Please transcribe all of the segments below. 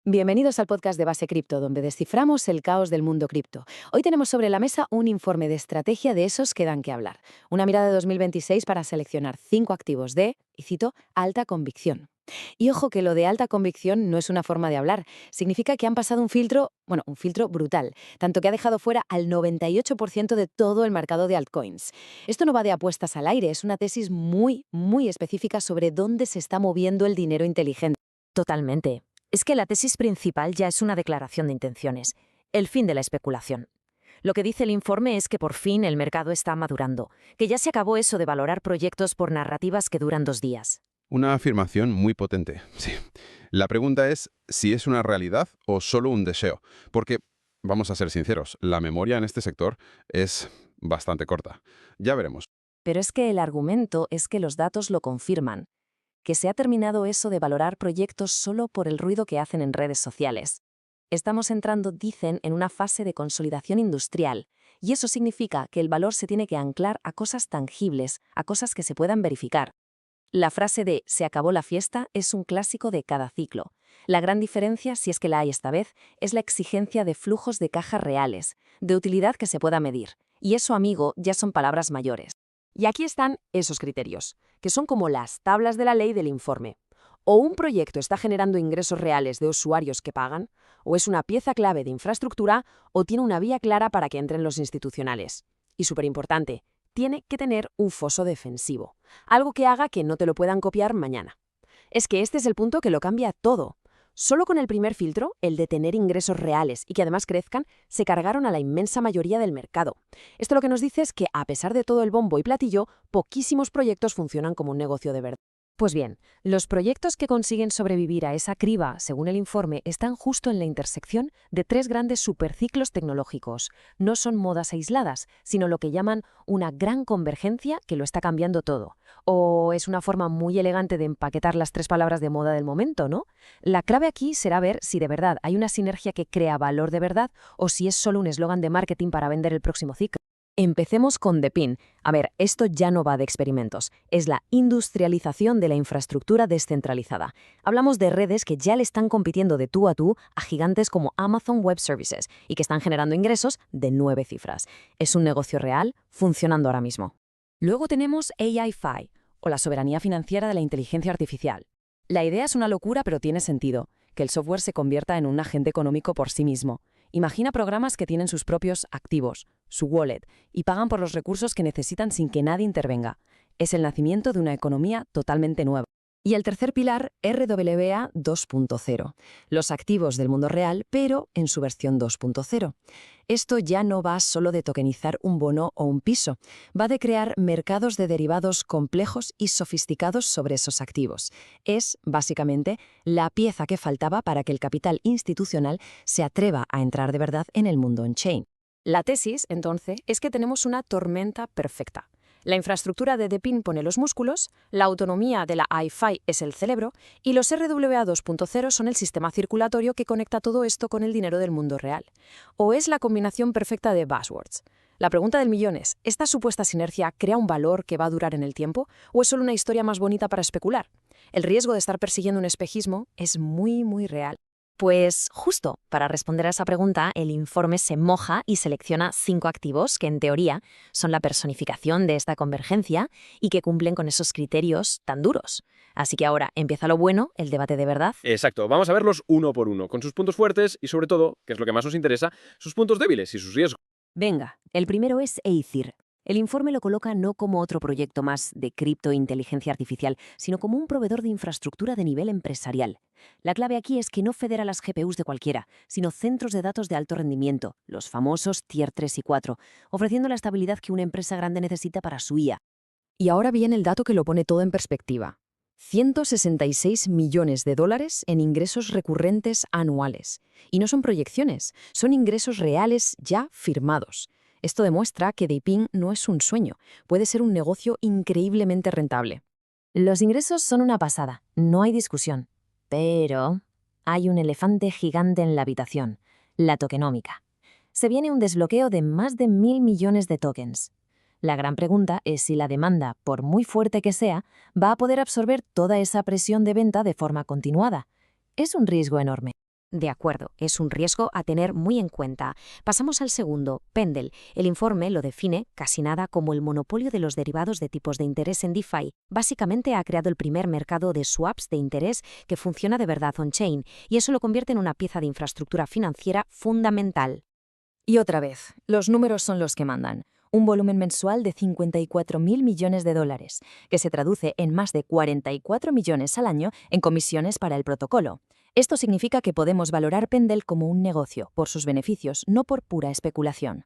Bienvenidos al podcast de Base Cripto, donde desciframos el caos del mundo cripto. Hoy tenemos sobre la mesa un informe de estrategia de esos que dan que hablar. Una mirada de 2026 para seleccionar 5 activos de, y cito, alta convicción. Y ojo que lo de alta convicción no es una forma de hablar. Significa que han pasado un filtro, un filtro brutal, tanto que ha dejado fuera al 98% de todo el mercado de altcoins. Esto no va de apuestas al aire, es una tesis muy específica sobre dónde se está moviendo el dinero inteligente. Totalmente. Es que la tesis principal ya es una declaración de intenciones, el fin de la especulación. Lo que dice el informe es que por fin el mercado está madurando, que ya se acabó eso de valorar proyectos por narrativas que duran 2 días. Una afirmación muy potente, sí. La pregunta es si es una realidad o solo un deseo, porque, vamos a ser sinceros, la memoria en este sector es bastante corta. Ya veremos. Pero es que el argumento es que los datos lo confirman, que se ha terminado eso de valorar proyectos solo por el ruido que hacen en redes sociales. Estamos entrando, dicen, en una fase de consolidación industrial, y eso significa que el valor se tiene que anclar a cosas tangibles, a cosas que se puedan verificar. La frase de «se acabó la fiesta» es un clásico de cada ciclo. La gran diferencia, si es que la hay esta vez, es la exigencia de flujos de caja reales, de utilidad que se pueda medir. Y eso, amigo, ya son palabras mayores. Y aquí están esos criterios, que son como las tablas de la ley del informe. O un proyecto está generando ingresos reales de usuarios que pagan, o es una pieza clave de infraestructura, o tiene una vía clara para que entren los institucionales. Y súper importante, tiene que tener un foso defensivo, algo que haga que no te lo puedan copiar mañana. Es que este es el punto que lo cambia todo. Solo con el primer filtro, el de tener ingresos reales y que además crezcan, se cargaron a la inmensa mayoría del mercado. Esto lo que nos dice es que, a pesar de todo el bombo y platillo, poquísimos proyectos funcionan como un negocio de verdad. Pues bien, los proyectos que consiguen sobrevivir a esa criba, según el informe, están justo en la intersección de 3 grandes superciclos tecnológicos. No son modas aisladas, sino lo que llaman una gran convergencia que lo está cambiando todo. O es una forma muy elegante de empaquetar las 3 palabras de moda del momento, ¿no? La clave aquí será ver si de verdad hay una sinergia que crea valor de verdad o si es solo un eslogan de marketing para vender el próximo ciclo. Empecemos con DePIN. A ver, esto ya no va de experimentos, es la industrialización de la infraestructura descentralizada. Hablamos de redes que ya le están compitiendo de tú a gigantes como Amazon Web Services y que están generando ingresos de 9 cifras. Es un negocio real, funcionando ahora mismo. Luego tenemos AI-Fi, o la soberanía financiera de la inteligencia artificial. La idea es una locura, pero tiene sentido, que el software se convierta en un agente económico por sí mismo. Imagina programas que tienen sus propios activos, su wallet, y pagan por los recursos que necesitan sin que nadie intervenga. Es el nacimiento de una economía totalmente nueva. Y el tercer pilar, RWA 2.0, los activos del mundo real, pero en su versión 2.0. Esto ya no va solo de tokenizar un bono o un piso, va de crear mercados de derivados complejos y sofisticados sobre esos activos. Es, básicamente, la pieza que faltaba para que el capital institucional se atreva a entrar de verdad en el mundo on-chain. La tesis, entonces, es que tenemos una tormenta perfecta. La infraestructura de DePIN pone los músculos, la autonomía de la AI-Fi es el cerebro y los RWA 2.0 son el sistema circulatorio que conecta todo esto con el dinero del mundo real. ¿O es la combinación perfecta de buzzwords? La pregunta del millón es, ¿esta supuesta sinergia crea un valor que va a durar en el tiempo o es solo una historia más bonita para especular? El riesgo de estar persiguiendo un espejismo es muy real. Pues justo, para responder a esa pregunta, el informe se moja y selecciona 5 activos que, en teoría, son la personificación de esta convergencia y que cumplen con esos criterios tan duros. Así que ahora empieza lo bueno, el debate de verdad. Exacto, vamos a verlos uno por uno, con sus puntos fuertes y sobre todo, que es lo que más nos interesa, sus puntos débiles y sus riesgos. Venga, el primero es Aethir. El informe lo coloca no como otro proyecto más de criptointeligencia artificial, sino como un proveedor de infraestructura de nivel empresarial. La clave aquí es que no federa las GPUs de cualquiera, sino centros de datos de alto rendimiento, los famosos Tier 3 y 4, ofreciendo la estabilidad que una empresa grande necesita para su IA. Y ahora viene el dato que lo pone todo en perspectiva. 166 millones de dólares en ingresos recurrentes anuales. Y no son proyecciones, son ingresos reales ya firmados. Esto demuestra que DePIN no es un sueño, puede ser un negocio increíblemente rentable. Los ingresos son una pasada, no hay discusión. Pero hay un elefante gigante en la habitación, la tokenómica. Se viene un desbloqueo de más de 1.000 millones de tokens. La gran pregunta es si la demanda, por muy fuerte que sea, va a poder absorber toda esa presión de venta de forma continuada. Es un riesgo enorme. De acuerdo, es un riesgo a tener muy en cuenta. Pasamos al segundo, Pendel. El informe lo define, casi nada, como el monopolio de los derivados de tipos de interés en DeFi. Básicamente ha creado el primer mercado de swaps de interés que funciona de verdad on-chain, y eso lo convierte en una pieza de infraestructura financiera fundamental. Y otra vez, los números son los que mandan. Un volumen mensual de 54.000 millones de dólares, que se traduce en más de 44 millones al año en comisiones para el protocolo. Esto significa que podemos valorar Pendel como un negocio, por sus beneficios, no por pura especulación.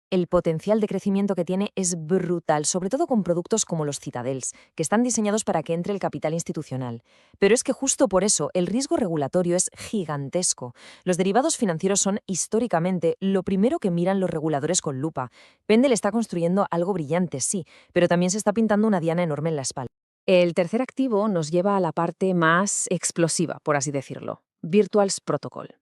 El potencial de crecimiento que tiene es brutal, sobre todo con productos como los Citadels, que están diseñados para que entre el capital institucional. Pero es que justo por eso el riesgo regulatorio es gigantesco. Los derivados financieros son, históricamente, lo primero que miran los reguladores con lupa. Pendel está construyendo algo brillante, sí, pero también se está pintando una diana enorme en la espalda. El tercer activo nos lleva a la parte más explosiva, por así decirlo, Virtuals Protocol.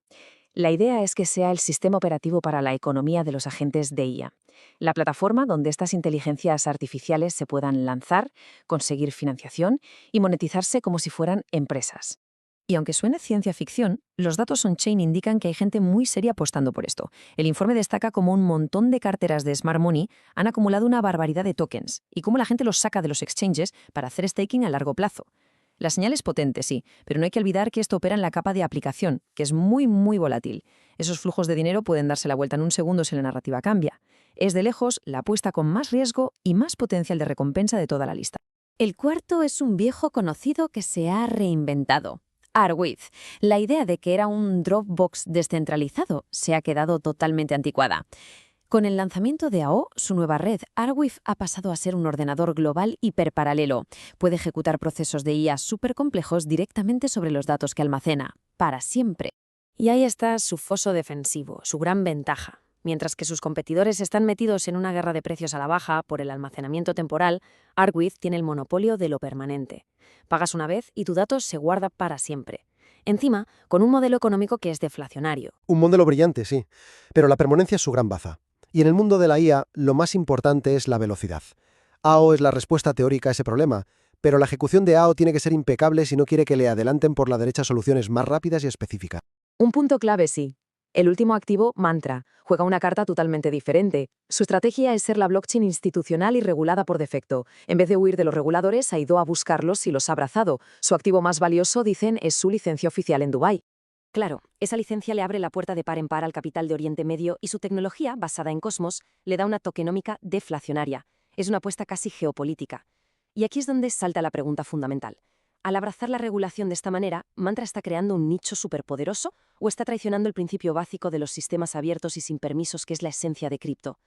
La idea es que sea el sistema operativo para la economía de los agentes de IA, la plataforma donde estas inteligencias artificiales se puedan lanzar, conseguir financiación y monetizarse como si fueran empresas. Y aunque suene ciencia ficción, los datos on-chain indican que hay gente muy seria apostando por esto. El informe destaca cómo un montón de carteras de Smart Money han acumulado una barbaridad de tokens y cómo la gente los saca de los exchanges para hacer staking a largo plazo. La señal es potente, sí, pero no hay que olvidar que esto opera en la capa de aplicación, que es muy, muy volátil. Esos flujos de dinero pueden darse la vuelta en un segundo si la narrativa cambia. Es de lejos la apuesta con más riesgo y más potencial de recompensa de toda la lista. El cuarto es un viejo conocido que se ha reinventado. Arweave. La idea de que era un Dropbox descentralizado se ha quedado totalmente anticuada. Con el lanzamiento de AO, su nueva red, Arweave ha pasado a ser un ordenador global hiperparalelo. Puede ejecutar procesos de IA supercomplejos directamente sobre los datos que almacena, para siempre. Y ahí está su foso defensivo, su gran ventaja. Mientras que sus competidores están metidos en una guerra de precios a la baja por el almacenamiento temporal, Arweave tiene el monopolio de lo permanente. Pagas una vez y tu dato se guarda para siempre. Encima, con un modelo económico que es deflacionario. Un modelo brillante, sí, pero la permanencia es su gran baza. Y en el mundo de la IA, lo más importante es la velocidad. AO es la respuesta teórica a ese problema, pero la ejecución de AO tiene que ser impecable si no quiere que le adelanten por la derecha soluciones más rápidas y específicas. Un punto clave, sí. El último activo, Mantra, juega una carta totalmente diferente. Su estrategia es ser la blockchain institucional y regulada por defecto. En vez de huir de los reguladores, ha ido a buscarlos y los ha abrazado. Su activo más valioso, dicen, es su licencia oficial en Dubái. Claro, esa licencia le abre la puerta de par en par al capital de Oriente Medio y su tecnología, basada en Cosmos, le da una tokenómica deflacionaria. Es una apuesta casi geopolítica. Y aquí es donde salta la pregunta fundamental. Al abrazar la regulación de esta manera, ¿Mantra está creando un nicho superpoderoso o está traicionando el principio básico de los sistemas abiertos y sin permisos que es la esencia de cripto?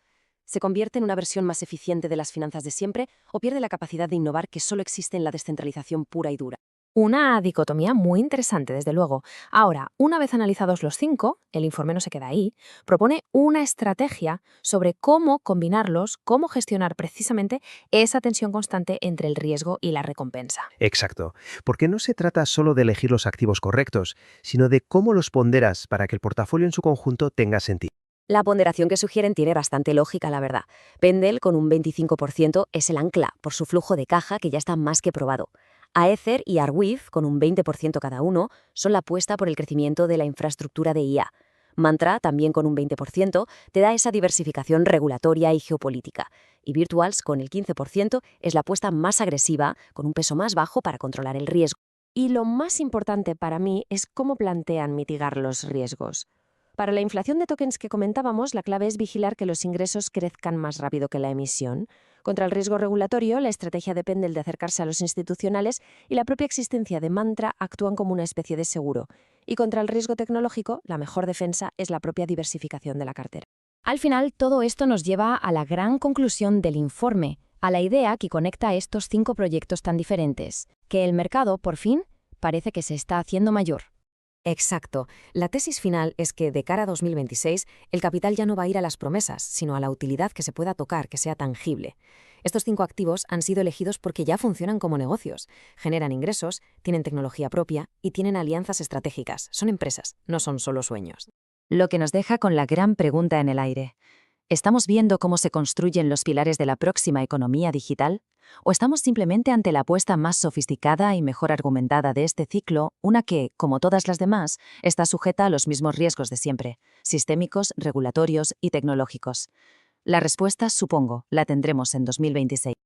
¿Se convierte en una versión más eficiente de las finanzas de siempre o pierde la capacidad de innovar que solo existe en la descentralización pura y dura? Una dicotomía muy interesante, desde luego. Ahora, una vez analizados los 5, el informe no se queda ahí, propone una estrategia sobre cómo combinarlos, cómo gestionar precisamente esa tensión constante entre el riesgo y la recompensa. Exacto, porque no se trata solo de elegir los activos correctos, sino de cómo los ponderas para que el portafolio en su conjunto tenga sentido. La ponderación que sugieren tiene bastante lógica, la verdad. Pendel, con un 25%, es el ancla por su flujo de caja que ya está más que probado. Aether y Arweave, con un 20% cada uno, son la apuesta por el crecimiento de la infraestructura de IA. Mantra, también con un 20%, te da esa diversificación regulatoria y geopolítica. Y Virtuals, con el 15%, es la apuesta más agresiva, con un peso más bajo para controlar el riesgo. Y lo más importante para mí es cómo plantean mitigar los riesgos. Para la inflación de tokens que comentábamos, la clave es vigilar que los ingresos crezcan más rápido que la emisión. Contra el riesgo regulatorio, la estrategia depende de acercarse a los institucionales y la propia existencia de Mantra actúan como una especie de seguro. Y contra el riesgo tecnológico, la mejor defensa es la propia diversificación de la cartera. Al final, todo esto nos lleva a la gran conclusión del informe, a la idea que conecta estos 5 proyectos tan diferentes, que el mercado, por fin, parece que se está haciendo mayor. Exacto. La tesis final es que de cara a 2026 el capital ya no va a ir a las promesas, sino a la utilidad que se pueda tocar, que sea tangible. Estos 5 activos han sido elegidos porque ya funcionan como negocios, generan ingresos, tienen tecnología propia y tienen alianzas estratégicas. Son empresas, no son solo sueños. Lo que nos deja con la gran pregunta en el aire. ¿Estamos viendo cómo se construyen los pilares de la próxima economía digital? ¿O estamos simplemente ante la apuesta más sofisticada y mejor argumentada de este ciclo, una que, como todas las demás, está sujeta a los mismos riesgos de siempre, sistémicos, regulatorios y tecnológicos? La respuesta, supongo, la tendremos en 2026.